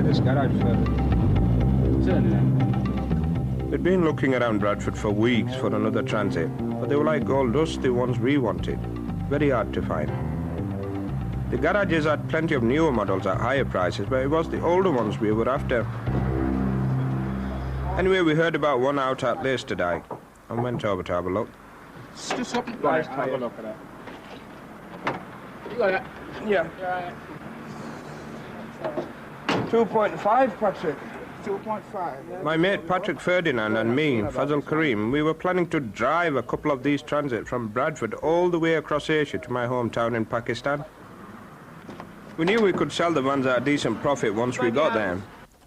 this garage service. Certainly. We'd been looking around Bradford for weeks for another transit, but they were like all dusty ones we wanted. Very hard to find. The garages had plenty of newer models at higher prices, but it was the older ones we were after. Anyway, we heard about one out at Leicester and went over to have a look. Just up and guys, have a look at that. You got it? Yeah. Right. 2.5, Patrick. 2.5. My mate Patrick Ferdinand and me, Fazal Karim, we were planning to drive a couple of these transits from Bradford all the way across Asia to my hometown in Pakistan. We knew we could sell the vans at a decent profit once we got there.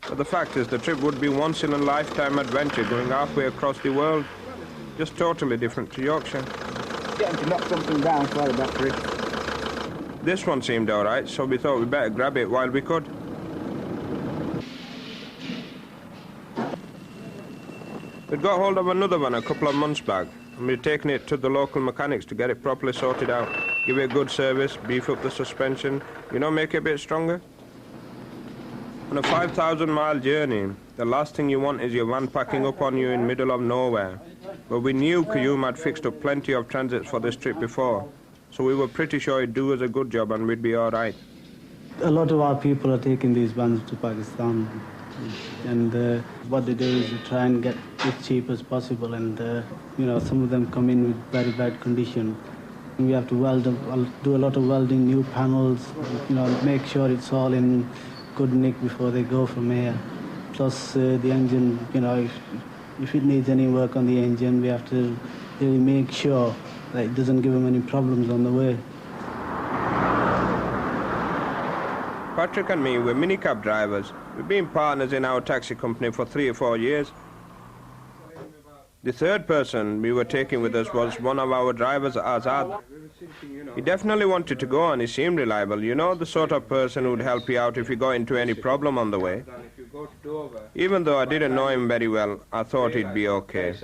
But the fact is the trip would be once-in-a-lifetime adventure going halfway across the world. Just totally different to Yorkshire. Getting to knock something down for the battery. This one seemed all right, so we thought we'd better grab it while we could. We'd got hold of another one a couple of months back, and we'd taken it to the local mechanics to get it properly sorted out, give it a good service, beef up the suspension, you know, make it a bit stronger. On a 5,000-mile journey, the last thing you want is your van packing up on you in the middle of nowhere. But we knew Qayyum had fixed up plenty of transits for this trip before, so we were pretty sure he'd do us a good job and we'd be all right. A lot of our people are taking these vans to Pakistan, and what they do is they try and get as cheap as possible, and you know, some of them come in with very bad condition. We have to weld them, do a lot of welding, new panels, you know, make sure it's all in good nick before they go from here. Plus the engine, you know, if it needs any work on the engine, we have to really make sure that it doesn't give them any problems on the way. Patrick and me were minicab drivers. We've been partners in our taxi company for 3 or 4 years. The third person we were taking with us was one of our drivers, Azad. He definitely wanted to go and he seemed reliable. You know, the sort of person who'd help you out if you got into any problem on the way. Even though I didn't know him very well, I thought he'd be okay.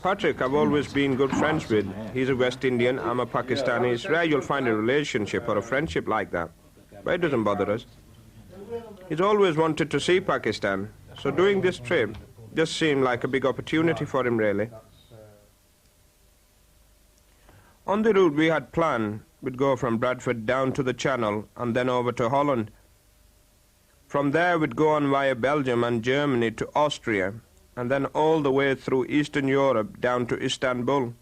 Patrick, I've always been good friends with. He's a West Indian, I'm a Pakistani. It's rare you'll find a relationship or a friendship like that. But it doesn't bother us. He's always wanted to see Pakistan, so doing this trip just seemed like a big opportunity for him, really. On the route we had planned, we'd go from Bradford down to the Channel and then over to Holland. From there we'd go on via Belgium and Germany to Austria, and then all the way through Eastern Europe down to Istanbul.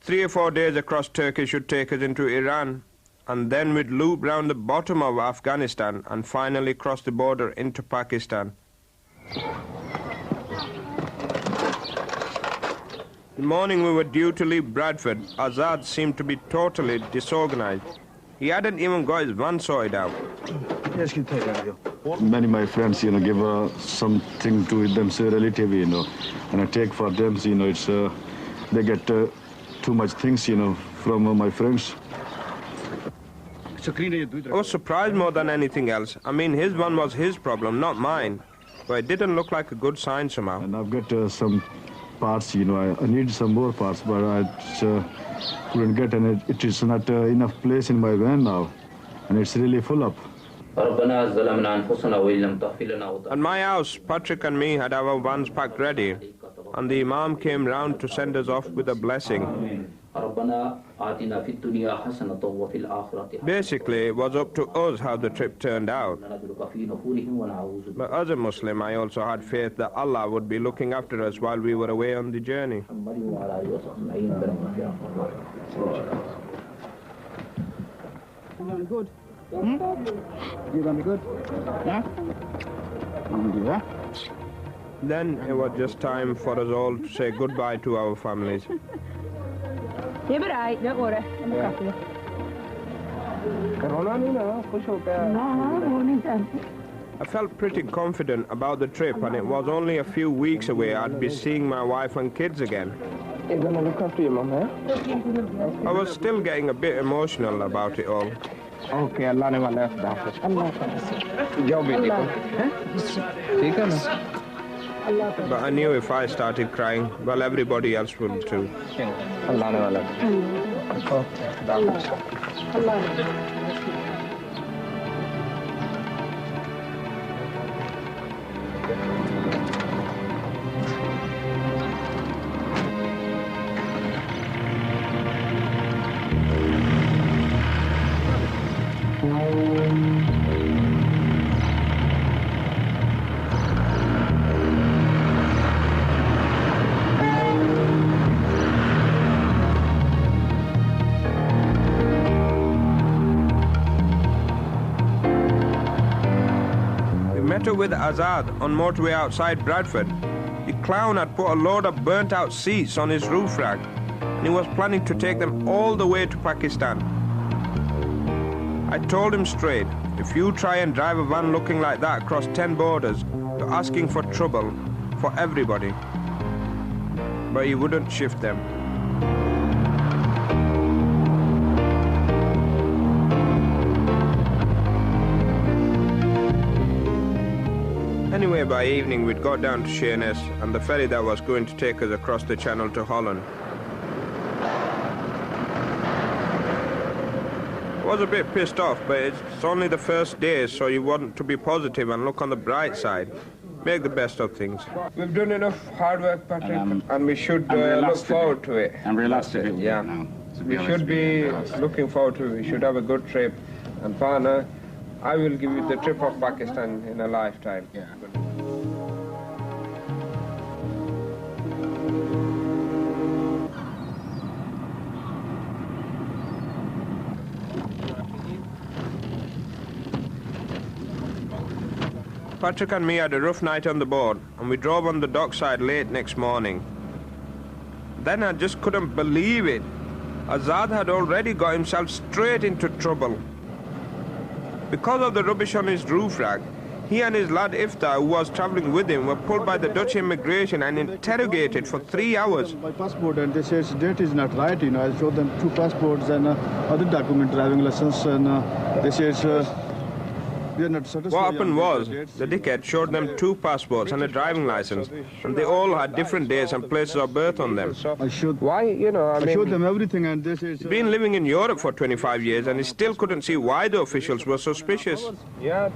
3 or 4 days across Turkey should take us into Iran, and then we'd loop round the bottom of Afghanistan and finally cross the border into Pakistan. The morning we were due to leave Bradford, Azad seemed to be totally disorganized. He hadn't even got his van sorted out. Yes, you take that. Many of my friends, you know, give something to them, say relative, you know, and I take for them, you know, it's they get too much things, you know, from my friends. I was surprised more than anything else. I mean, his one was his problem, not mine. But it didn't look like a good sign somehow. And I've got some parts, you know, I need some more parts, but I couldn't get any. It is not enough place in my van now, and it's really full up. At my house, Patrick and me had our vans packed ready, and the Imam came round to send us off with a blessing. Basically, it was up to us how the trip turned out. But as a Muslim, I also had faith that Allah would be looking after us while we were away on the journey. Good. Hmm? You're gonna be good? Yeah? Yeah? Then it was just time for us all to say goodbye to our families. You'll be right, don't worry. I'm happy. I felt pretty confident about the trip, and it was only a few weeks away I'd be seeing my wife and kids again. You're gonna look after your mum, eh? I was still getting a bit emotional about it all. Okay, Allah ne wala after. Allah Jao beti ko. Theek hai na? But I knew if I started crying, well, everybody else would too. Allah ne wala. Okay, With Azad on motorway outside Bradford. The clown had put a load of burnt out seats on his roof rack and he was planning to take them all the way to Pakistan. I told him straight, if you try and drive a van looking like that across 10 borders, you're asking for trouble for everybody. But he wouldn't shift them. Anyway, by evening we'd got down to Sheerness and the ferry that was going to take us across the channel to Holland. I was a bit pissed off, but it's only the first day, so you want to be positive and look on the bright side. Make the best of things. We've done enough hard work, Patrick, and we should look forward to it. I'm realistic. Yeah. We should be looking forward to it. We should have a good trip. And partner, I will give you the trip of Pakistan in a lifetime. Yeah. Patrick and me had a rough night on the boat, and we drove on the dockside late next morning. Then I just couldn't believe it. Azad had already got himself straight into trouble. Because of the rubbish on his roof rack, he and his lad Iftar, who was travelling with him, were pulled by the Dutch immigration and interrogated for 3 hours. My passport, and they said date is not right. I showed them 2 passports and other document, driving license, and they said we are not satisfied. What happened was, the dickhead showed them 2 passports and a driving license, and they all had different dates and places of birth on them. I showed, Why, I showed them everything, and they said... He's been living in Europe for 25 years, and he still couldn't see why the officials were suspicious. Yeah,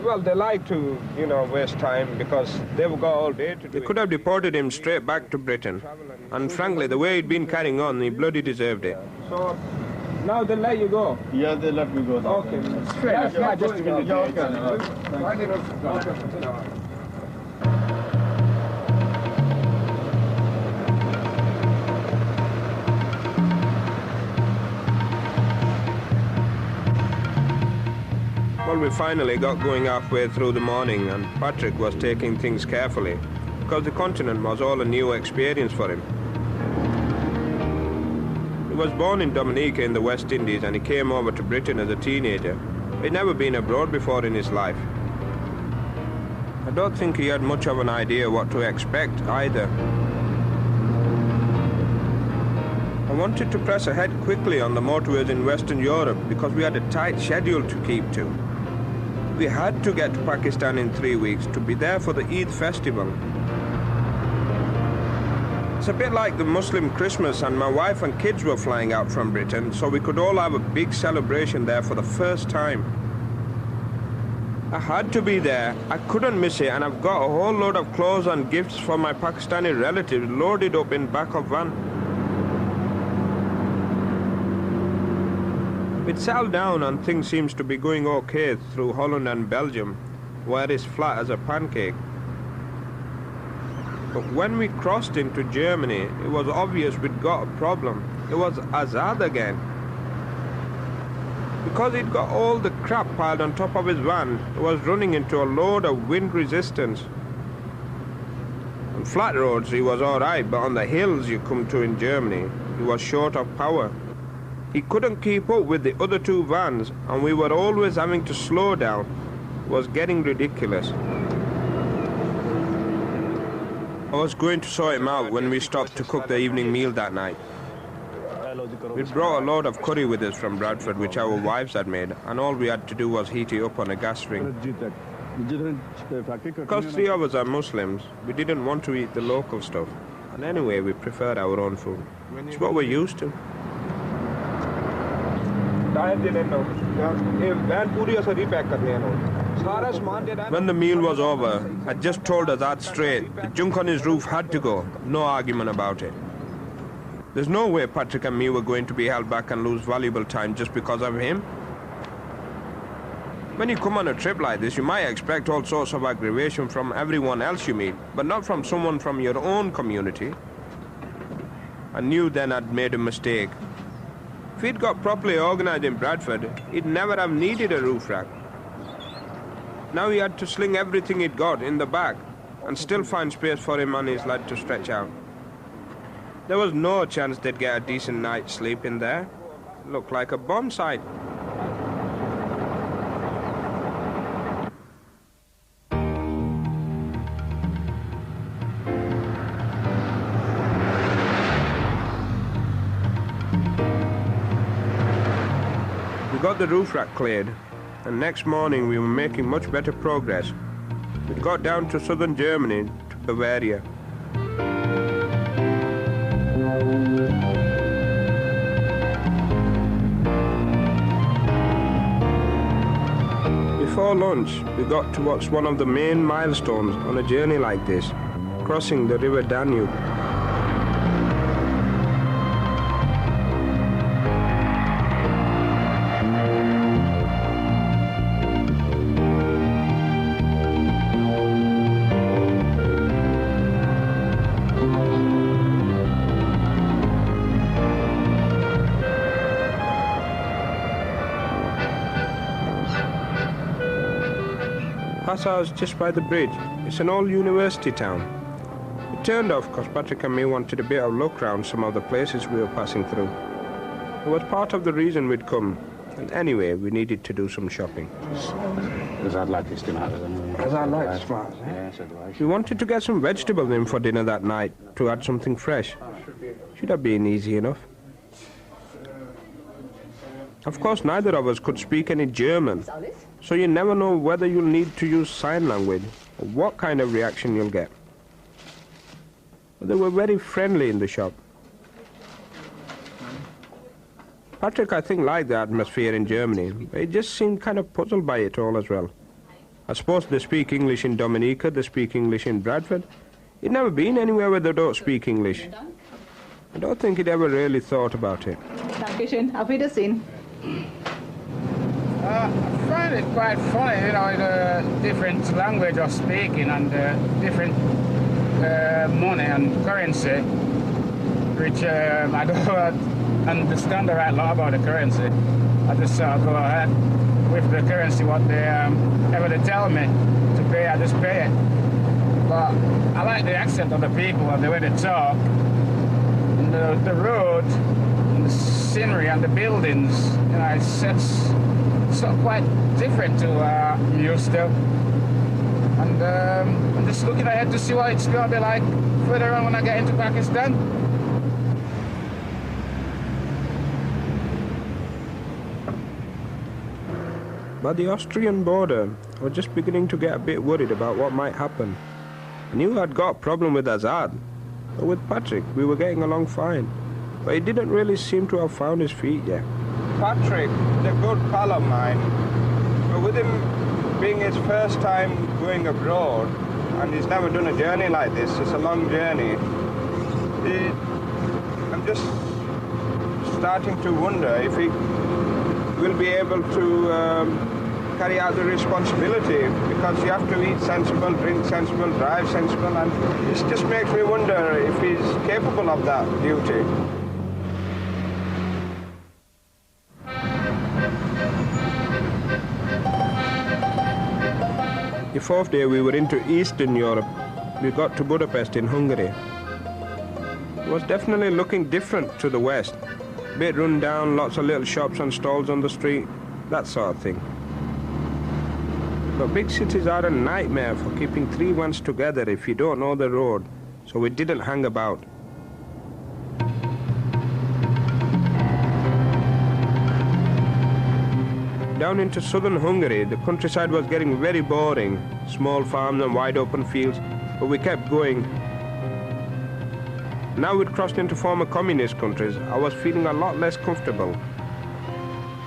well, they like to, waste time because they've got all day to do it. They could have deported him straight back to Britain, and frankly, the way he'd been carrying on, he bloody deserved it. So, now they let you go? Yeah, they let me go. Okay. Yeah, just a minute. Well, we finally got going halfway through the morning, and Patrick was taking things carefully because the continent was all a new experience for him. He was born in Dominica in the West Indies, and he came over to Britain as a teenager. He'd never been abroad before in his life. I don't think he had much of an idea what to expect either. I wanted to press ahead quickly on the motorways in Western Europe because we had a tight schedule to keep to. We had to get to Pakistan in 3 weeks to be there for the Eid festival. It's a bit like the Muslim Christmas, and my wife and kids were flying out from Britain, so we could all have a big celebration there for the first time. I had to be there, I couldn't miss it, and I've got a whole load of clothes and gifts for my Pakistani relatives loaded up in back of van. We'd settled down and things seems to be going okay through Holland and Belgium, where it's flat as a pancake. But when we crossed into Germany, it was obvious we'd got a problem. It was Azad again. Because he'd got all the crap piled on top of his van, it was running into a load of wind resistance. On flat roads he was alright, but on the hills you come to in Germany, he was short of power. He couldn't keep up with the other 2 vans, and we were always having to slow down. It was getting ridiculous. I was going to sort him out when we stopped to cook the evening meal that night. We'd brought a load of curry with us from Bradford, which our wives had made, and all we had to do was heat it up on a gas ring. Because 3 of us are Muslims, we didn't want to eat the local stuff. And anyway, we preferred our own food. It's what we're used to. When the meal was over, I just told Azad straight, the junk on his roof had to go, no argument about it. There's no way Patrick and me were going to be held back and lose valuable time just because of him. When you come on a trip like this, you might expect all sorts of aggravation from everyone else you meet, but not from someone from your own community. I knew then I'd made a mistake. If he'd got properly organized in Bradford, he'd never have needed a roof rack. Now he had to sling everything he'd got in the back and still find space for him and his lad to stretch out. There was no chance they'd get a decent night's sleep in there. It looked like a bomb site. We got the roof rack cleared, and next morning we were making much better progress. We got down to southern Germany, to Bavaria. Before lunch, we got to what's one of the main milestones on a journey like this, crossing the river Danube. Fazal is just by the bridge. It's an old university town. It turned off because Patrick and me wanted a bit of look round some of the places we were passing through. It was part of the reason we'd come. And anyway, we needed to do some shopping. Azad liked this dinner. Azad likes tomatoes. Yeah, we wanted to get some vegetables in for dinner that night to add something fresh. Should have been easy enough. Of course, neither of us could speak any German, so you never know whether you'll need to use sign language or what kind of reaction you'll get. But they were very friendly in the shop. Patrick, I think, liked the atmosphere in Germany, but he just seemed kind of puzzled by it all as well. I suppose they speak English in Dominica, they speak English in Bradford. He'd never been anywhere where they don't speak English. I don't think he'd ever really thought about it. Dankeschön. Auf Wiedersehen. I find it quite funny, you know, the different language of speaking and different money and currency, which I don't understand a right lot about the currency. I just go ahead with the currency, what they ever they tell me to pay, I just pay it. But I like the accent of the people and the way they talk, and the road, and the scenery and the buildings. You know, it's quite different to I'm used to. And I'm just looking ahead to see what it's going to be like further on when I get into Pakistan. By the Austrian border, I was just beginning to get a bit worried about what might happen. I knew I'd got a problem with Azad, but with Patrick we were getting along fine. But he didn't really seem to have found his feet yet. Patrick is a good pal of mine, but with him being his first time going abroad, and he's never done a journey like this, it's a long journey, I'm just starting to wonder if he will be able to carry out the responsibility, because you have to eat sensible, drink sensible, drive sensible, and this just makes me wonder if he's capable of that duty. The fourth day we were into Eastern Europe. We got to Budapest in Hungary. It was definitely looking different to the West. A bit run down, lots of little shops and stalls on the street, that sort of thing. But big cities are a nightmare for keeping three ones together if you don't know the road, so we didn't hang about. Down into southern Hungary, the countryside was getting very boring, small farms and wide open fields, but we kept going. Now we'd crossed into former communist countries, I was feeling a lot less comfortable.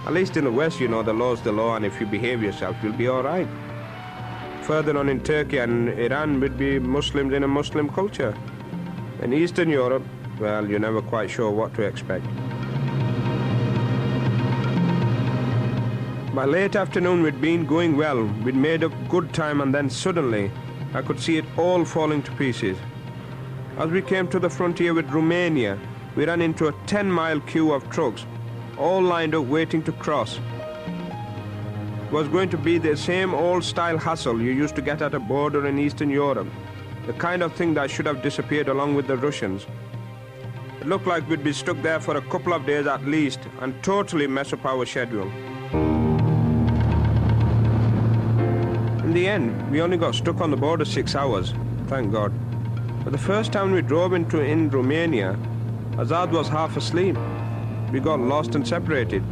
At least in the West, you know, the law's the law, and if you behave yourself, you'll be all right. Further on in Turkey and Iran would be Muslims in a Muslim culture. In Eastern Europe, well, you're never quite sure what to expect. By late afternoon, we'd been going well. We'd made up good time, and then suddenly, I could see it all falling to pieces. As we came to the frontier with Romania, we ran into a 10-mile queue of trucks, all lined up waiting to cross. It was going to be the same old-style hassle you used to get at a border in Eastern Europe, the kind of thing that should have disappeared along with the Russians. It looked like we'd be stuck there for a couple of days at least and totally mess up our schedule. In the end, we only got stuck on the border 6 hours, thank God. But the first time we drove in Romania, Azad was half asleep. We got lost and separated.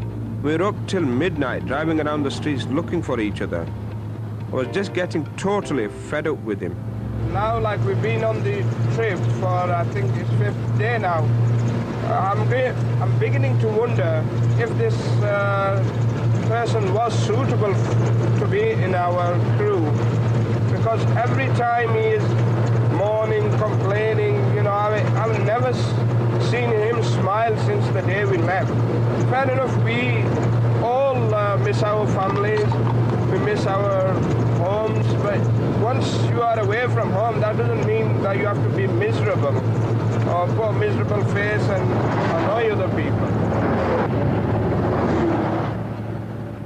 We were up till midnight driving around the streets looking for each other. I was just getting totally fed up with him. Now, like we've been on the trip for, I think it's 5th day now, I'm beginning to wonder if this person was suitable to be in our crew, because every time he is mourning, complaining, you know, I've never seen him smile since the day we left. Fair enough, we all miss our families, we miss our homes, but once you are away from home, that doesn't mean that you have to be miserable or put a miserable face and annoy other people.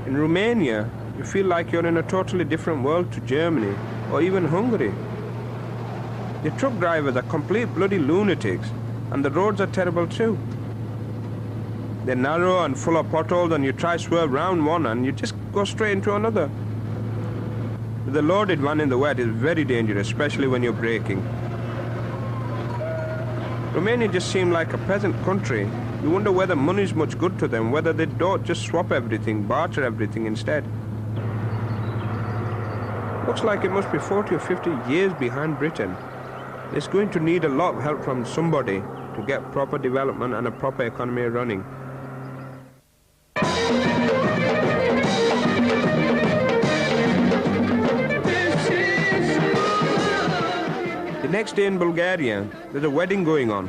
In Romania, you feel like you're in a totally different world to Germany or even Hungary. The truck drivers are complete bloody lunatics, and the roads are terrible too. They're narrow and full of potholes, and you try swerve round one and you just go straight into another. The loaded one in the wet is very dangerous, especially when you're braking. Romania just seemed like a peasant country. You wonder whether money's much good to them, whether they don't just swap everything, barter everything instead. Looks like it must be 40 or 50 years behind Britain. It's going to need a lot of help from somebody to get proper development and a proper economy running. The next day in Bulgaria, there's a wedding going on.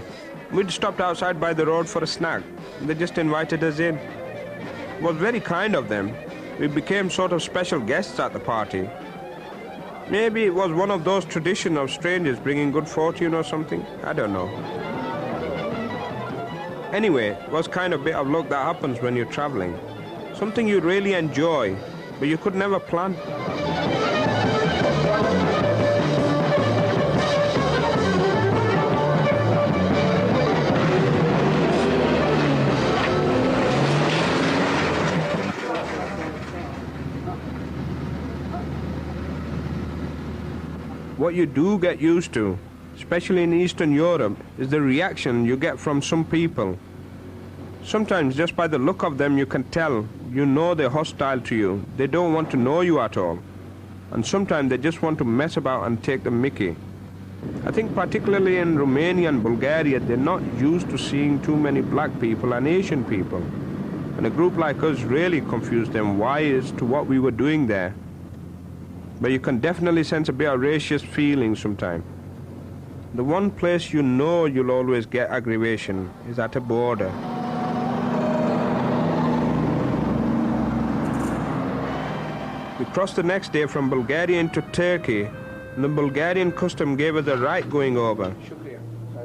We'd stopped outside by the road for a snack. They just invited us in. It was very kind of them. We became sort of special guests at the party. Maybe it was one of those traditions of strangers bringing good fortune or something. I don't know. Anyway, it was kind of a bit of luck that happens when you're traveling. Something you really enjoy, but you could never plan. What you do get used to, especially in Eastern Europe, is the reaction you get from some people. Sometimes just by the look of them you can tell, you know they're hostile to you. They don't want to know you at all. And sometimes they just want to mess about and take the mickey. I think particularly in Romania and Bulgaria, they're not used to seeing too many black people and Asian people. And a group like us really confused them why as to what we were doing there. But you can definitely sense a bit of racist feeling sometimes. The one place you know you'll always get aggravation is at a border. We crossed the next day from Bulgaria into Turkey, and the Bulgarian custom gave us a right going over.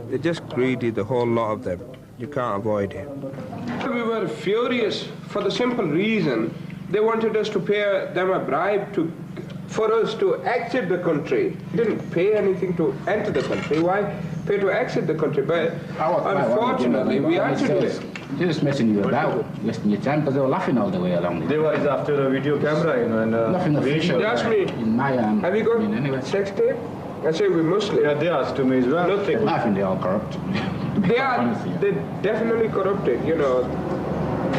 They're just greedy, the whole lot of them. You can't avoid it. We were furious for the simple reason they wanted us to pay them a bribe for us to exit the country. We didn't pay anything to enter the country. Why pay to exit the country? But unfortunately, we had to do it. They're just messing you about, wasting your time, because they were laughing all the way along. They were after a video camera, you know, and nothing official. They asked me, in my have you got sex tape? I said, we're Muslim. Yeah, they asked to me as well. Nothing. I think they're all corrupt. They're definitely corrupted, you know,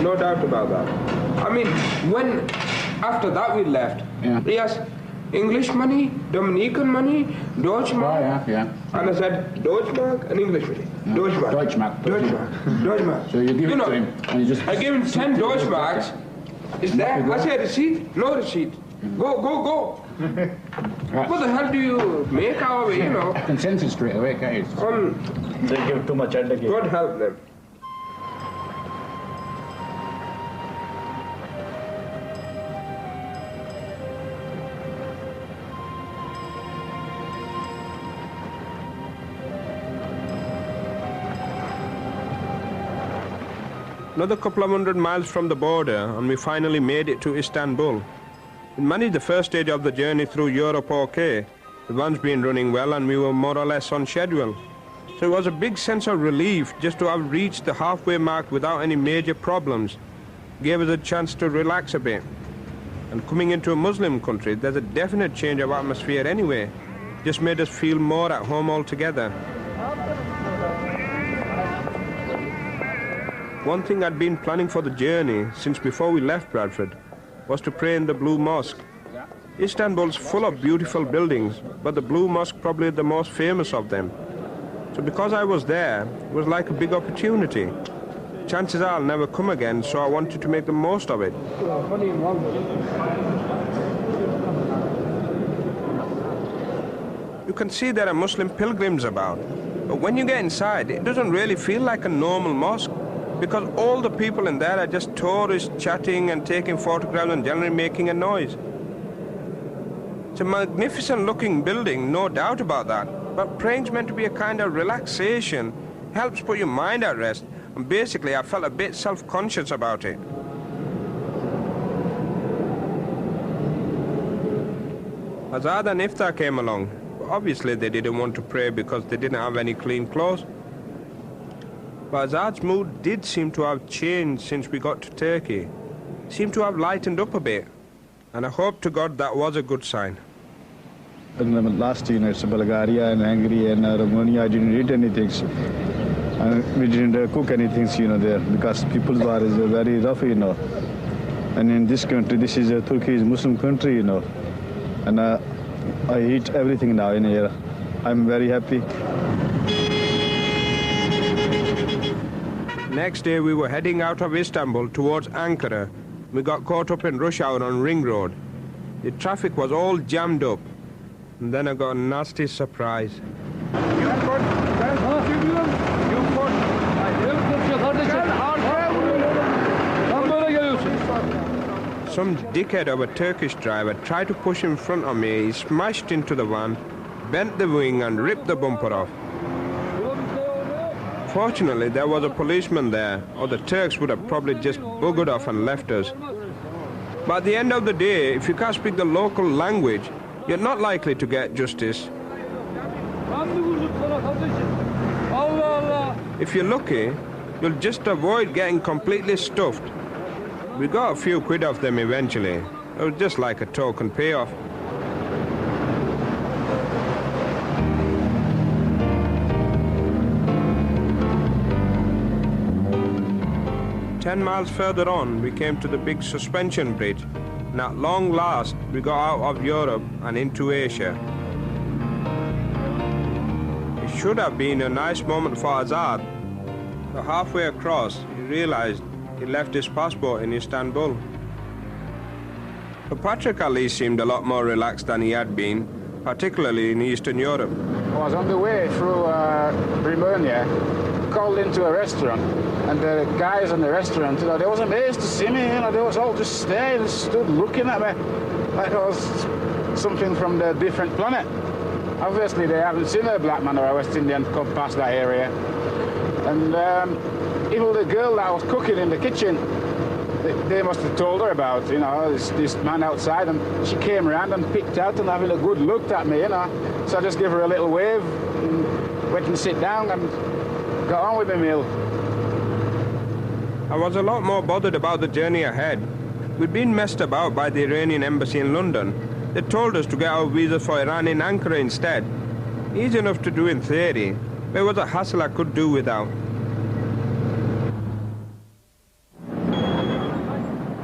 no doubt about that. I mean, when, after that we left, he asked, English money, Dominican money, Deutschmark. And I said, Deutschmark and English money. Deutschmark. Deutschmark. Deutschmark. So you give it to him, and you just... I gave him 10 Deutschmarks, Is there? I say receipt, no receipt. Go. What the hell do you make out of it, you know? I can sense it straight away, can't you? They give too much headache. God help them. Another couple of 100 miles from the border and we finally made it to Istanbul. We managed the first stage of the journey through Europe okay. The one's been running well and we were more or less on schedule. So it was a big sense of relief just to have reached the halfway mark without any major problems. Gave us a chance to relax a bit. And coming into a Muslim country, there's a definite change of atmosphere anyway. Just made us feel more at home altogether. One thing I'd been planning for the journey since before we left Bradford was to pray in the Blue Mosque. Istanbul's full of beautiful buildings, but the Blue Mosque probably the most famous of them. So because I was there, it was like a big opportunity. Chances are I'll never come again, so I wanted to make the most of it. You can see there are Muslim pilgrims about, but when you get inside, it doesn't really feel like a normal mosque, because all the people in there are just tourists chatting and taking photographs and generally making a noise. It's a magnificent looking building, no doubt about that, but praying's meant to be a kind of relaxation, helps put your mind at rest, and basically I felt a bit self-conscious about it. Azad and Iftar came along, but obviously they didn't want to pray because they didn't have any clean clothes. But Azad's mood did seem to have changed since we got to Turkey. Seemed to have lightened up a bit. And I hope to God that was a good sign. In the last year, it's Bulgaria and Hungary and Romania. I didn't eat anything. We didn't cook anything, there, because people's bar is very rough, And in this country, this is a Turkish Muslim country, And I eat everything now in here. I'm very happy. Next day we were heading out of Istanbul towards Ankara. We got caught up in rush hour on Ring Road. The traffic was all jammed up. And then I got a nasty surprise. Some dickhead of a Turkish driver tried to push in front of me. He smashed into the van, bent the wing and ripped the bumper off. Fortunately, there was a policeman there, or the Turks would have probably just buggered off and left us. But at the end of the day, if you can't speak the local language, you're not likely to get justice. If you're lucky, you'll just avoid getting completely stuffed. We got a few quid off them eventually. It was just like a token payoff. Ten miles further on, we came to the big suspension bridge, and at long last, we got out of Europe and into Asia. It should have been a nice moment for Azad, but halfway across, he realized he left his passport in Istanbul. But Patrick at least seemed a lot more relaxed than he had been, particularly in Eastern Europe. I was on the way through Romania, called into a restaurant. And the guys in the restaurant, they wasn't amazed to see me, they was all just staring and stood looking at me like I was something from the different planet. Obviously, they haven't seen a black man or a West Indian come past that area. And even the girl that was cooking in the kitchen, they must have told her about, this man outside, and she came around and picked out and having a good look at me, So I just gave her a little wave, and went and sit down and got on with the meal. I was a lot more bothered about the journey ahead. We'd been messed about by the Iranian embassy in London. They told us to get our visa for Iran in Ankara instead. Easy enough to do in theory, but it was a hassle I could do without.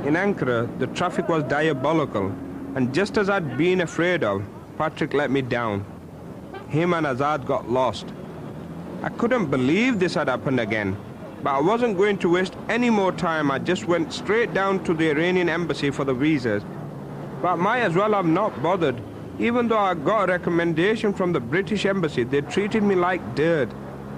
In Ankara, the traffic was diabolical, and just as I'd been afraid of, Patrick let me down. Him and Azad got lost. I couldn't believe this had happened again. But I wasn't going to waste any more time. I just went straight down to the Iranian embassy for the visas. But might as well have not bothered. Even though I got a recommendation from the British embassy, they treated me like dirt.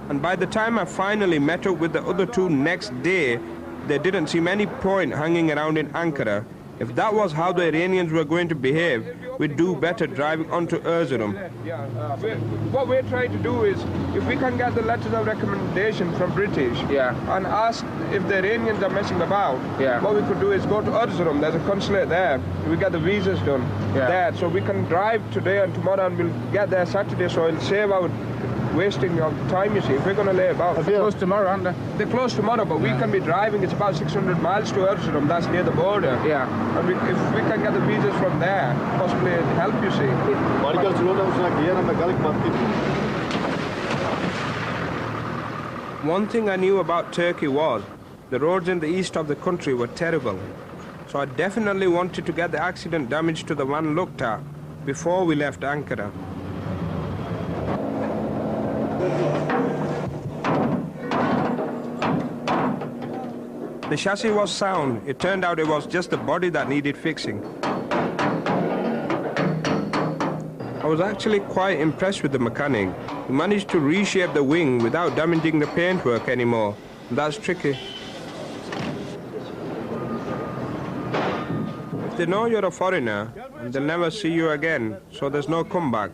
And by the time I finally met up with the other two next day, there didn't seem any point hanging around in Ankara. If that was how the Iranians were going to behave, we'd do better driving onto Erzurum. What we're trying to do is, if we can get the letters of recommendation from British and ask if the Iranians are messing about, what we could do is go to Erzurum. There's a consulate there. We get the visas done there. So we can drive today and tomorrow, and we'll get there Saturday, so it'll save our wasting of time, you see. If we're going to lay about. They're close tomorrow, aren't they? They're close tomorrow, but we can be driving. It's about 600 miles to Erzurum. That's near the border. Yeah. And if we can get the visas from there, possibly it'll help, you see. One thing I knew about Turkey was the roads in the east of the country were terrible. So I definitely wanted to get the accident damage to the van looked at before we left Ankara. The chassis was sound. It turned out it was just the body that needed fixing. I was actually quite impressed with the mechanic. He managed to reshape the wing without damaging the paintwork anymore. That's tricky. If they know you're a foreigner, they'll never see you again, so there's no comeback.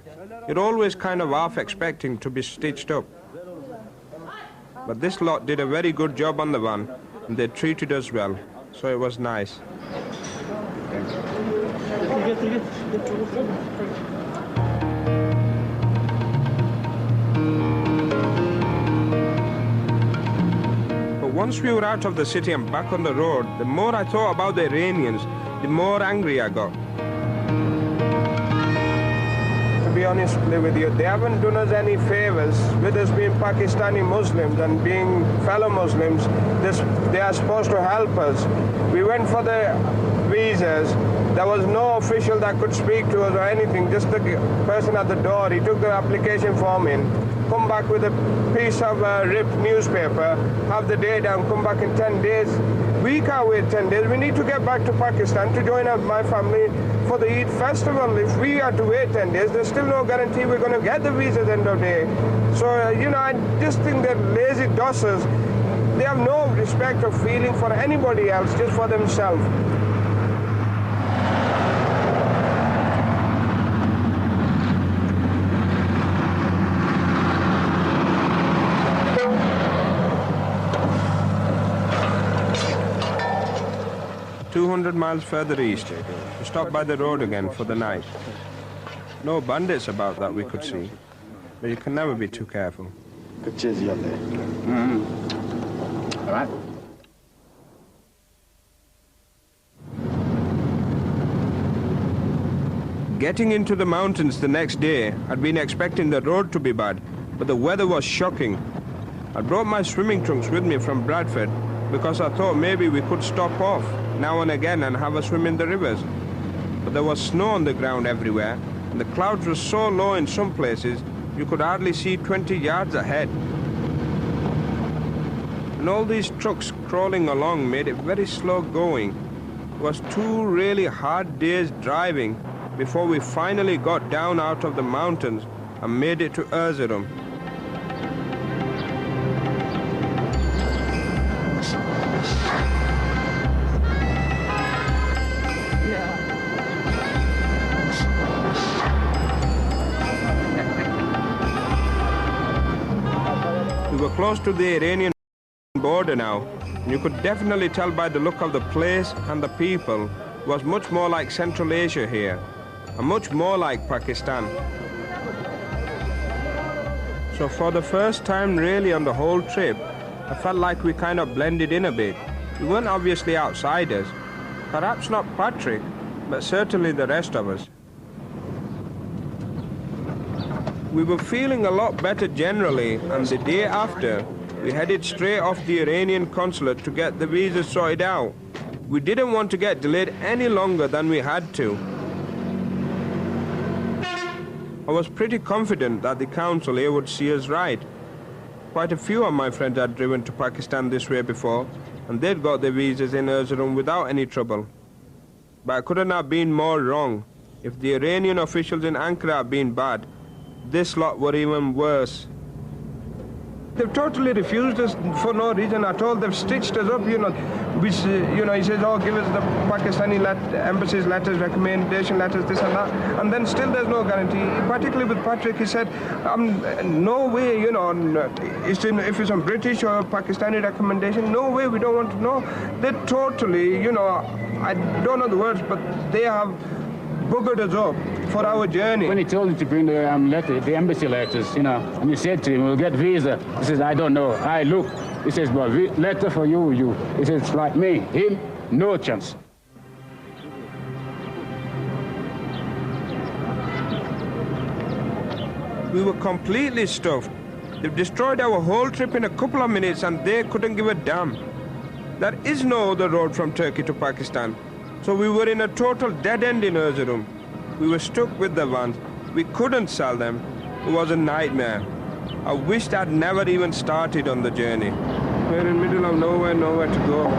You're always kind of half expecting to be stitched up. But this lot did a very good job on the van, and they treated us well, so it was nice. But once we were out of the city and back on the road, the more I thought about the Iranians, the more angry I got. To be honest with you, they haven't done us any favors. With us being Pakistani Muslims and being fellow Muslims, they are supposed to help us. We went for the visas. There was no official that could speak to us or anything, just the person at the door. He took the application form in, come back with a piece of ripped newspaper, have the day down, come back in 10 days. We can't wait 10 days. We need to get back to Pakistan to join up my family for the Eid festival. If we are to wait 10 days, there's still no guarantee we're going to get the visa at the end of the day. So, you know, I just think that lazy dossers, they have no respect or feeling for anybody else, just for themselves. "200 miles further east, we stopped by the road again for the night. No bandits about that we could see, but you can never be too careful." All right. Getting into the mountains the next day, I'd been expecting the road to be bad, but the weather was shocking. I brought my swimming trunks with me from Bradford because I thought maybe we could stop off now and again and have a swim in the rivers. But there was snow on the ground everywhere, and the clouds were so low in some places you could hardly see 20 yards ahead. And all these trucks crawling along made it very slow going. It was 2 really hard days driving before we finally got down out of the mountains and made it to Erzurum. We were close to the Iranian border now, and you could definitely tell by the look of the place and the people it was much more like Central Asia here, and much more like Pakistan. So for the first time really on the whole trip, I felt like we kind of blended in a bit. We weren't obviously outsiders, perhaps not Patrick, but certainly the rest of us. We were feeling a lot better generally, and the day after, we headed straight off the Iranian consulate to get the visa sorted out. We didn't want to get delayed any longer than we had to. I was pretty confident that the council here would see us right. Quite a few of my friends had driven to Pakistan this way before, and they'd got their visas in Erzurum without any trouble. But I couldn't have been more wrong. If the Iranian officials in Ankara had been bad, this lot were even worse. They've totally refused us for no reason at all. They've stitched us up, which, he says, oh, give us the Pakistani embassy's letters, recommendation letters, this and that. And then still there's no guarantee. Particularly with Patrick, he said, no way, if it's a British or Pakistani recommendation, no way, we don't want to know. They totally, I don't know the words, but they have buggered us up for our journey. When he told him to bring the embassy letters, and he said to him, we'll get visa. He says, I don't know. Look. He says, well, letter for you. He says, it's like me. Him, no chance. We were completely stuffed. They've destroyed our whole trip in a couple of minutes and they couldn't give a damn. There is no other road from Turkey to Pakistan. So we were in a total dead end in Erzurum. We were stuck with the vans. We couldn't sell them. It was a nightmare. I wished I'd never even started on the journey. We're in the middle of nowhere to go.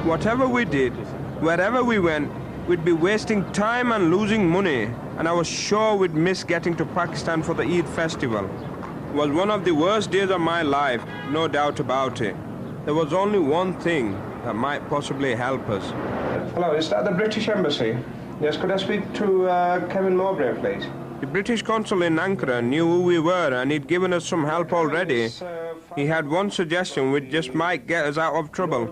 Whatever we did, wherever we went, we'd be wasting time and losing money, and I was sure we'd miss getting to Pakistan for the Eid festival. It was one of the worst days of my life, no doubt about it. There was only one thing that might possibly help us. Hello, is that the British Embassy? Yes, could I speak to Kevin Mowbray, please? The British consul in Ankara knew who we were and he'd given us some help already. He had one suggestion which just might get us out of trouble.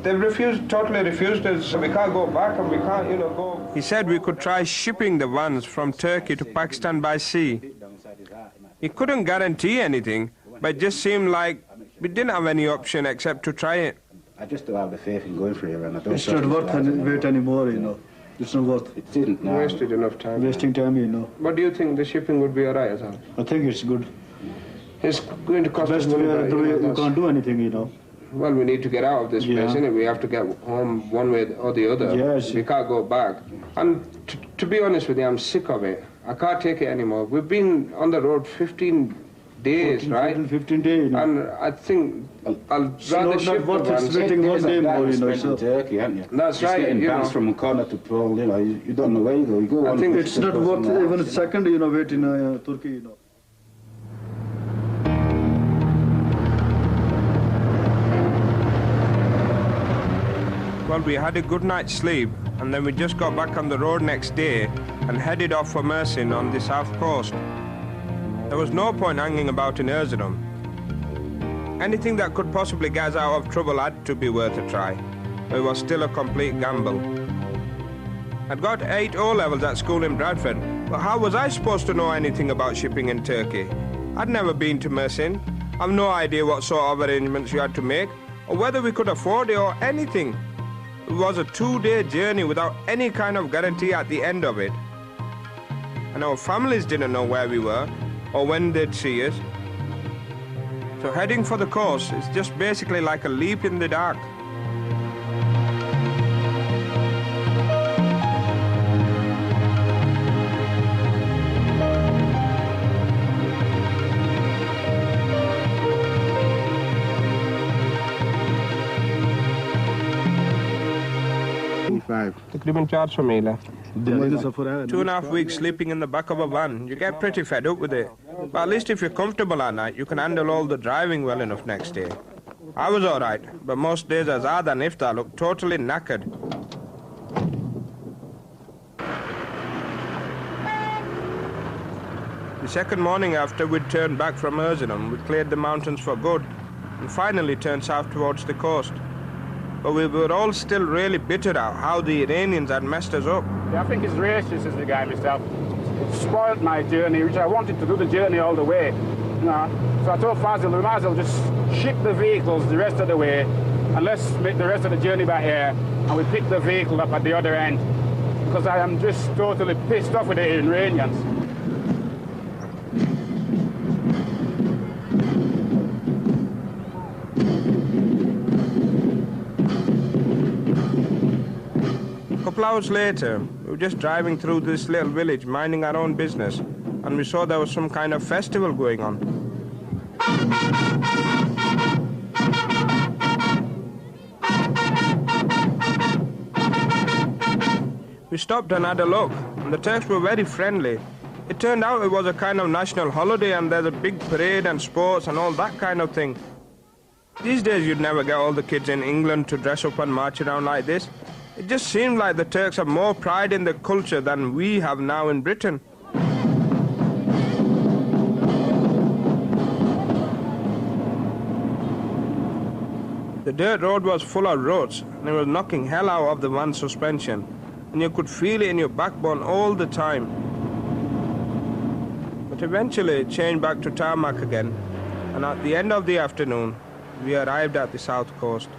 They've totally refused us, so we can't go back and we can't, go. He said we could try shipping the vans from Turkey to Pakistan by sea. He couldn't guarantee anything, but it just seemed like we didn't have any option except to try it. I just don't have the faith in going for it, and I don't. It's not worth wait anymore, It's not worth. It didn't. No. Wasted enough time. Wasting time, But do you think the shipping would be alright, Azad? I think it's good. It's going to cost us money. We can't do anything, Well, we need to get out of this place, innit? We have to get home one way or the other. Yes. We can't go back. And to be honest with you, I'm sick of it. I can't take it anymore. We've been on the road 15 days, right? 15 days. And I think I'll rather ship the vans. Waiting one day more, in Turkey, aren't you? That's right. Getting vans from corner to pole, you don't know where you go. You go. I think it's not worth even a second, wait in Turkey, Well, we had a good night's sleep, and then we just got back on the road next day and headed off for Mersin on the south coast. There was no point hanging about in Erzurum. Anything that could possibly get us out of trouble had to be worth a try, but it was still a complete gamble. I'd got 8 O-levels at school in Bradford, but how was I supposed to know anything about shipping in Turkey? I'd never been to Mersin. I've no idea what sort of arrangements you had to make, or whether we could afford it or anything. It was a 2-day journey without any kind of guarantee at the end of it. And our families didn't know where we were, or when they'd see us. So heading for the coast is just basically like a leap in the dark. तकरीबन 400 मील है 2.5 weeks sleeping in the back of a van. You get pretty fed up with it. But at least if you're comfortable at night, you can handle all the driving well enough next day. I was alright, but most days Azad and Iftar looked totally knackered. The second morning after we'd turned back from Erzurum, we cleared the mountains for good and finally turned south towards the coast. But we were all still really bitter at how the Iranians had messed us up. Yeah, I think it's racist as the guy myself. It spoiled my journey, which I wanted to do the journey all the way. So I told Fazal, we might as well just ship the vehicles the rest of the way, and let's make the rest of the journey by air, and we pick the vehicle up at the other end. Because I am just totally pissed off with the Iranians. A couple hours later, We were just driving through this little village, minding our own business, and we saw there was some kind of festival going on. We stopped and had a look, and the Turks were very friendly. It turned out it was a kind of national holiday, and there's a big parade and sports and all that kind of thing. These days you'd never get all the kids in England to dress up and march around like this. It just seemed like the Turks have more pride in their culture than we have now in Britain. The dirt road was full of ruts, and it was knocking hell out of the van's suspension, and you could feel it in your backbone all the time. But eventually it changed back to tarmac again, and at the end of the afternoon, we arrived at the south coast.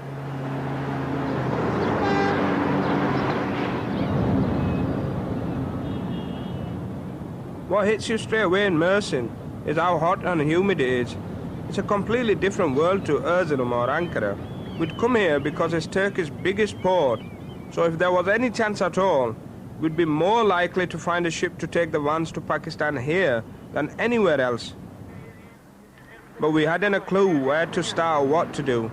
What hits you straight away in Mersin is how hot and humid it is. It's a completely different world to Erzurum or Ankara. We'd come here because it's Turkey's biggest port, so if there was any chance at all, we'd be more likely to find a ship to take the vans to Pakistan here than anywhere else. But we hadn't a clue where to start or what to do.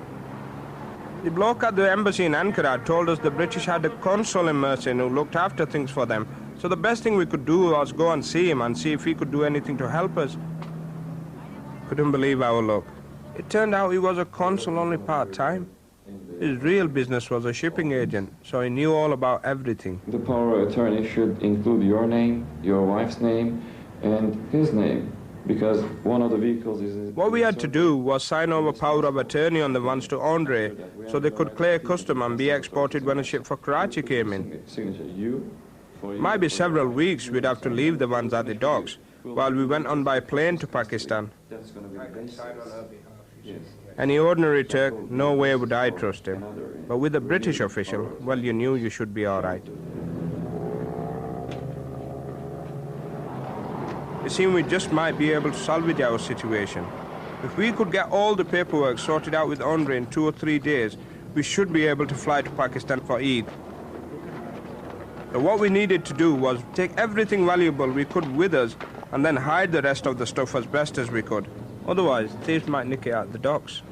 The bloke at the embassy in Ankara told us the British had a consul in Mersin who looked after things for them, so the best thing we could do was go and see him and see if he could do anything to help us. Couldn't believe our luck. It turned out he was a consul only part-time. His real business was a shipping agent, so he knew all about everything. The power of attorney should include your name, your wife's name, and his name, because one of the vehicles is... What we had to do was sign over power of attorney on the vans to Andre, so they could clear custom and be exported when a ship for Karachi came in. Might be several weeks we'd have to leave the vans at the docks, while we went on by plane to Pakistan. Any ordinary Turk, no way would I trust him. But with a British official, well, you knew you should be all right. It seemed we just might be able to salvage our situation. If we could get all the paperwork sorted out with Andre in 2 or 3 days, we should be able to fly to Pakistan for Eid. So what we needed to do was take everything valuable we could with us and then hide the rest of the stuff as best as we could. Otherwise, thieves might nick it at the docks.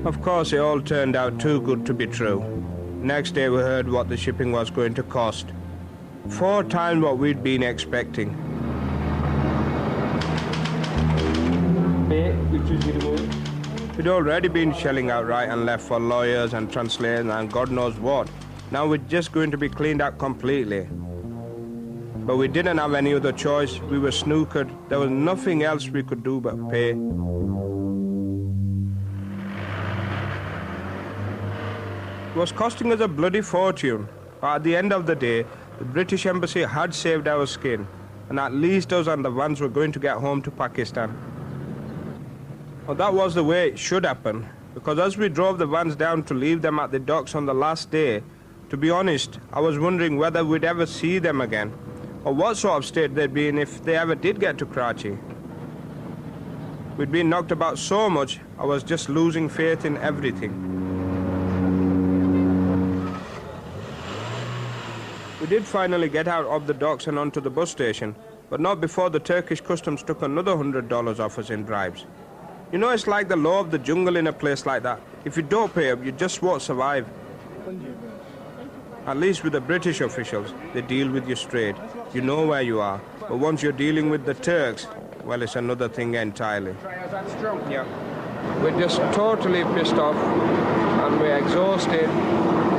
Of course, it all turned out too good to be true. Next day we heard what the shipping was going to cost. 4 times what we'd been expecting. We'd already been shelling out right and left for lawyers and translators and God knows what. Now we're just going to be cleaned out completely. But we didn't have any other choice. We were snookered. There was nothing else we could do but pay. It was costing us a bloody fortune. But at the end of the day, the British embassy had saved our skin. And at least us and the vans were going to get home to Pakistan. Well, that was the way it should happen. Because as we drove the vans down to leave them at the docks on the last day, to be honest, I was wondering whether we'd ever see them again, or what sort of state they'd be in if they ever did get to Karachi. We'd been knocked about so much, I was just losing faith in everything. We did finally get out of the docks and onto the bus station, but not before the Turkish customs took another $100 off us in bribes. You know, it's like the law of the jungle in a place like that. If you don't pay up, you just won't survive. At least with the British officials, they deal with you straight. You know where you are. But once you're dealing with the Turks, well, it's another thing entirely. Yeah. We're just totally pissed off, and we're exhausted.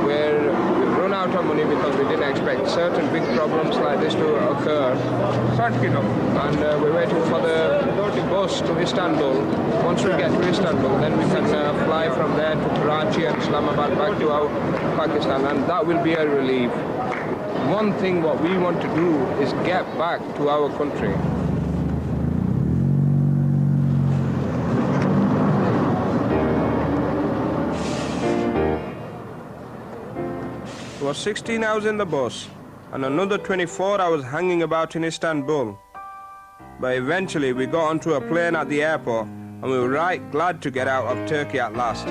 We've run out of money because we didn't expect certain big problems like this to occur. And we're waiting for the bus to Istanbul. Once we get to Istanbul, then we can fly from there to Karachi and Islamabad back to our Pakistan, and that will be a relief. One thing what we want to do is get back to our country. It was 16 hours in the bus and another 24 hours hanging about in Istanbul. But eventually we got onto a plane at the airport and we were right glad to get out of Turkey at last.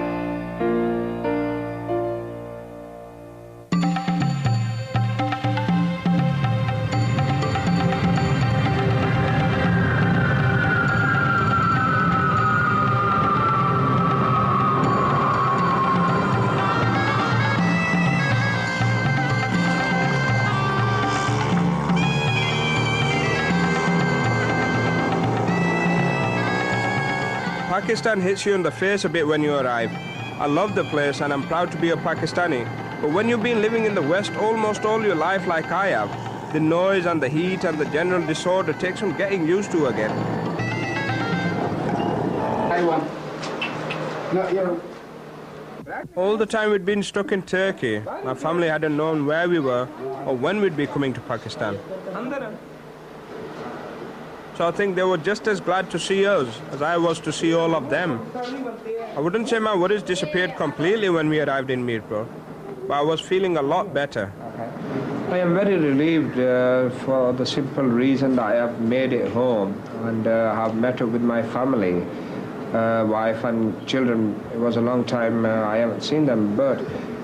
Pakistan hits you in the face a bit when you arrive. I love the place and I'm proud to be a Pakistani. But when you've been living in the West almost all your life like I have, the noise and the heat and the general disorder takes some getting used to again. All the time we'd been stuck in Turkey, my family hadn't known where we were or when we'd be coming to Pakistan. So I think they were just as glad to see us as I was to see all of them. I wouldn't say my worries disappeared completely when we arrived in Mirpur, but I was feeling a lot better. I am very relieved for the simple reason that I have made it home and have met up with my family, wife and children. It was a long time I haven't seen them, but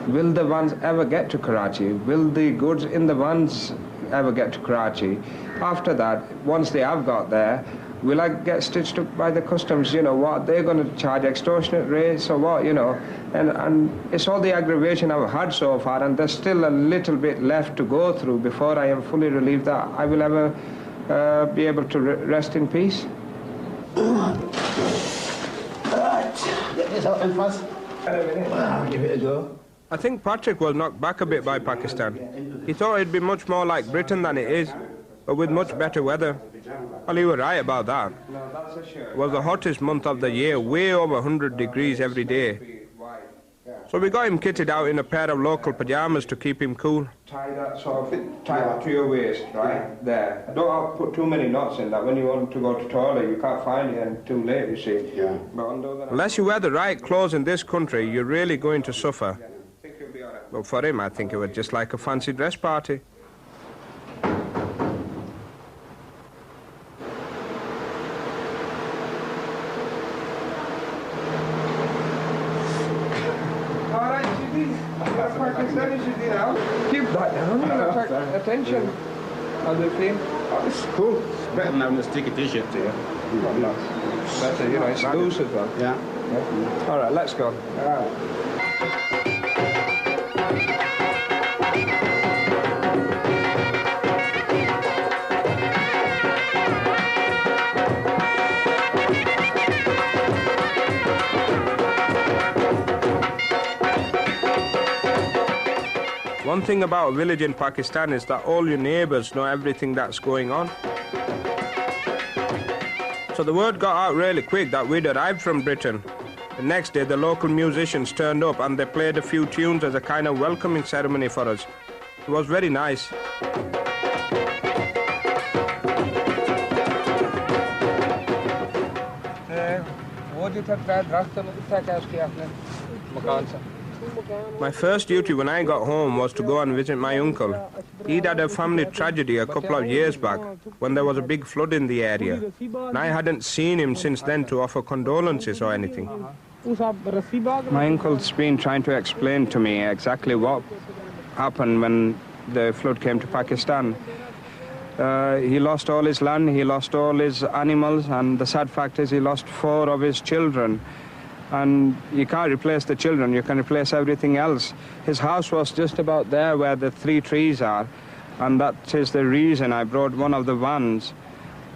will the vans ever get to Karachi? Will the goods in the vans ever get to Karachi? After that, once they have got there, will I get stitched up by the customs? You know, what, they're going to charge extortionate rates or what, you know? And it's all the aggravation I've had so far, and there's still a little bit left to go through before I am fully relieved that I will ever be able to rest in peace. Get this open first. Give it a go. I think Patrick was knocked back a bit by Pakistan. He thought it'd be much more like Britain than it is, but with much better weather. Well, he was right about that. It was the hottest month of the year, way over 100 degrees every day. So we got him kitted out in a pair of local pajamas to keep him cool. Tie that to your waist, right there. Don't put too many knots in that. When you want to go to the toilet, you can't find it and too late, you see. Yeah. Unless you wear the right clothes in this country, you're really going to suffer. But for him, I think it was just like a fancy dress party. Keep that down, attract attention. How do you feel? Oh, it's cool. It's better than having a sticky t-shirt to you. Better, you know, it's loose as well. Yeah. All right, let's go. All right. One thing about a village in Pakistan is that all your neighbours know everything that's going on. So the word got out really quick that we'd arrived from Britain. The next day the local musicians turned up and they played a few tunes as a kind of welcoming ceremony for us. It was very nice. My first duty when I got home was to go and visit my uncle. He'd had a family tragedy a couple of years back when there was a big flood in the area, and I hadn't seen him since then to offer condolences or anything. My uncle's been trying to explain to me exactly what happened when the flood came to Pakistan. He lost all his land, he lost all his animals, and the sad fact is he lost 4 of his children. And you can't replace the children, you can replace everything else. His house was just about there where the 3 trees are, and that is the reason I brought one of the vans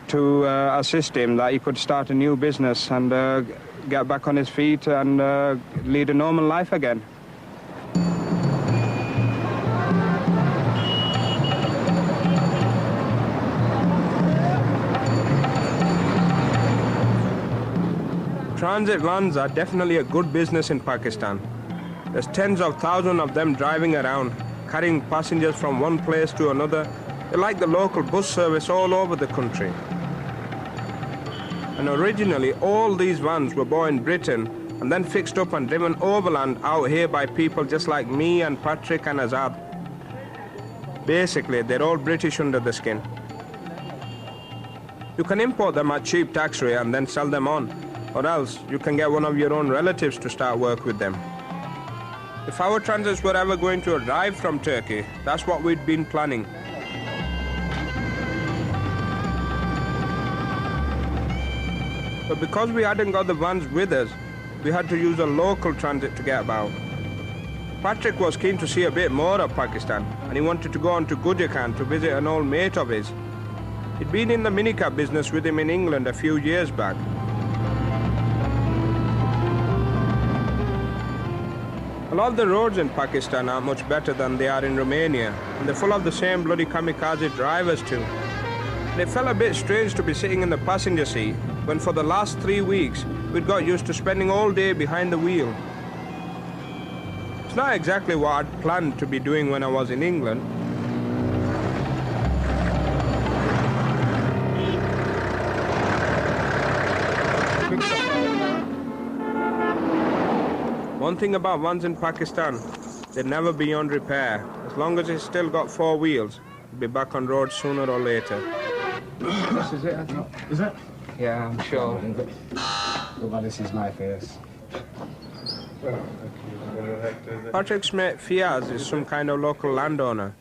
to assist him, that he could start a new business and get back on his feet and lead a normal life again. Transit vans are definitely a good business in Pakistan. There's tens of thousands of them driving around, carrying passengers from one place to another. They're like the local bus service all over the country. And originally, all these vans were bought in Britain and then fixed up and driven overland out here by people just like me and Patrick and Azad. Basically, they're all British under the skin. You can import them at cheap tax rate and then sell them on. Or else, you can get one of your own relatives to start work with them. If our transits were ever going to arrive from Turkey, that's what we'd been planning. But because we hadn't got the vans with us, we had to use a local transit to get about. Patrick was keen to see a bit more of Pakistan, and he wanted to go on to Gujarat to visit an old mate of his. He'd been in the minicab business with him in England a few years back. A lot of the roads in Pakistan are much better than they are in Romania, and they're full of the same bloody kamikaze drivers too. And it felt a bit strange to be sitting in the passenger seat when for the last 3 weeks we'd got used to spending all day behind the wheel. It's not exactly what I'd planned to be doing when I was in England. One thing about ones in Pakistan, they'd never be beyond repair. As long as it's still got 4 wheels, it'll be back on road sooner or later. This is it, I think. Is it? Yeah, I'm sure. Well, this is my face. Patrick's mate Fiaz is some kind of local landowner,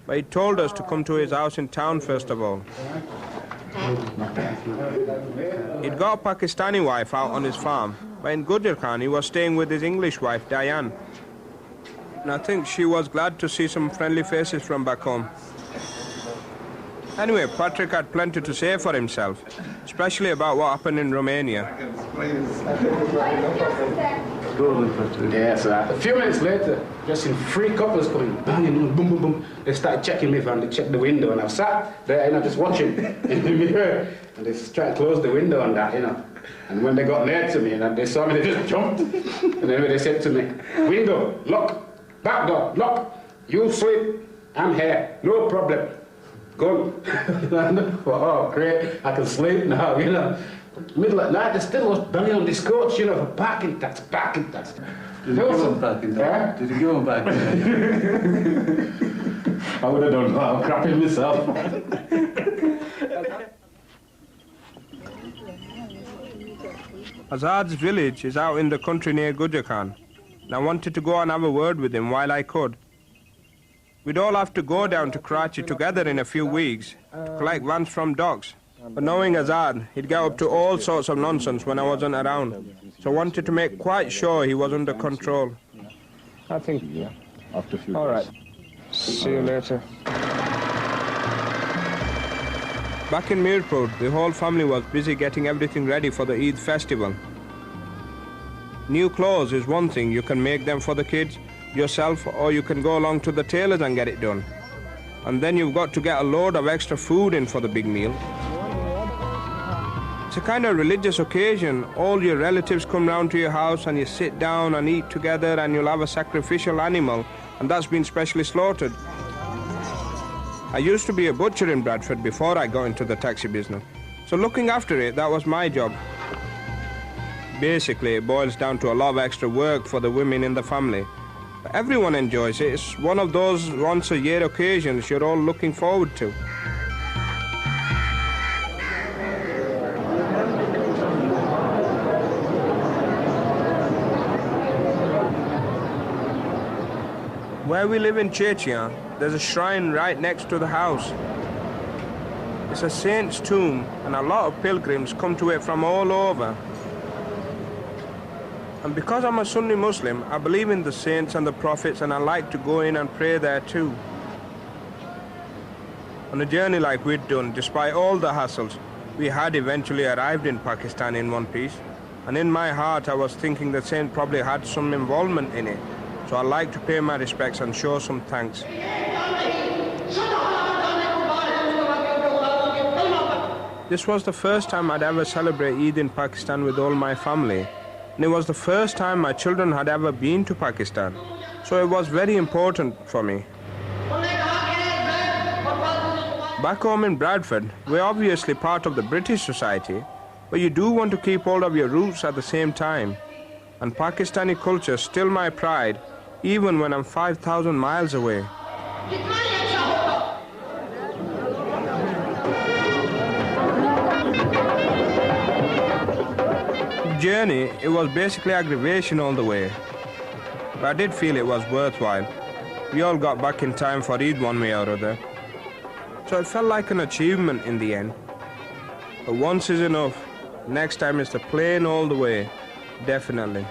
but he told us to come to his house in town first of all. He'd got a Pakistani wife out on his farm, but in Gujarkhan he was staying with his English wife Diane. And I think she was glad to see some friendly faces from back home. Anyway, Patrick had plenty to say for himself, especially about what happened in Romania. Yeah, so a few minutes later, just in 3 couples coming, banging, boom, boom, boom. They started checking me van, they checked the window, and I was sat there, just watching in the mirror, and they tried to close the window on that, And when they got near to me, and they saw me, they just jumped. And then they said to me, window, lock, back door, lock, you sleep, I'm here, no problem. Go. Oh, great, I can sleep now, Middle of night, they still was banging on this coach, for parking tax. Did you give him parking tax? Did you give him parking tax? I would have done that, I'm crapping myself. Azad's village is out in the country near Gujarkhan, and I wanted to go and have a word with him while I could. We'd all have to go down to Karachi together in a few weeks to collect vans from docks. But knowing Azad, he'd get up to all sorts of nonsense when I wasn't around, so I wanted to make quite sure he was under control. I think, yeah, after a few all days. right. See you later. Back in Mirpur, the whole family was busy getting everything ready for the Eid festival. New clothes is one thing, you can make them for the kids yourself, or you can go along to the tailors and get it done. And then you've got to get a load of extra food in for the big meal. It's a kind of religious occasion. All your relatives come round to your house and you sit down and eat together, and you'll have a sacrificial animal, and that's been specially slaughtered. I used to be a butcher in Bradford before I got into the taxi business, so looking after it, that was my job. Basically, it boils down to a lot of extra work for the women in the family. But everyone enjoys it. It's one of those once-a-year occasions you're all looking forward to. Where we live in Chechnya, there's a shrine right next to the house. It's a saint's tomb, and a lot of pilgrims come to it from all over. And because I'm a Sunni Muslim, I believe in the saints and the prophets, and I like to go in and pray there too. On a journey like we'd done, despite all the hassles, we had eventually arrived in Pakistan in one piece. And in my heart, I was thinking the saint probably had some involvement in it. So I like to pay my respects and show some thanks. This was the first time I'd ever celebrate Eid in Pakistan with all my family. And it was the first time my children had ever been to Pakistan. So it was very important for me. Back home in Bradford, we're obviously part of the British society, but you do want to keep hold of your roots at the same time. And Pakistani culture is still my pride, even when I'm 5,000 miles away. The journey, it was basically aggravation all the way. But I did feel it was worthwhile. We all got back in time for Eid one way or other. So it felt like an achievement in the end. But once is enough. Next time is the plane all the way. Definitely.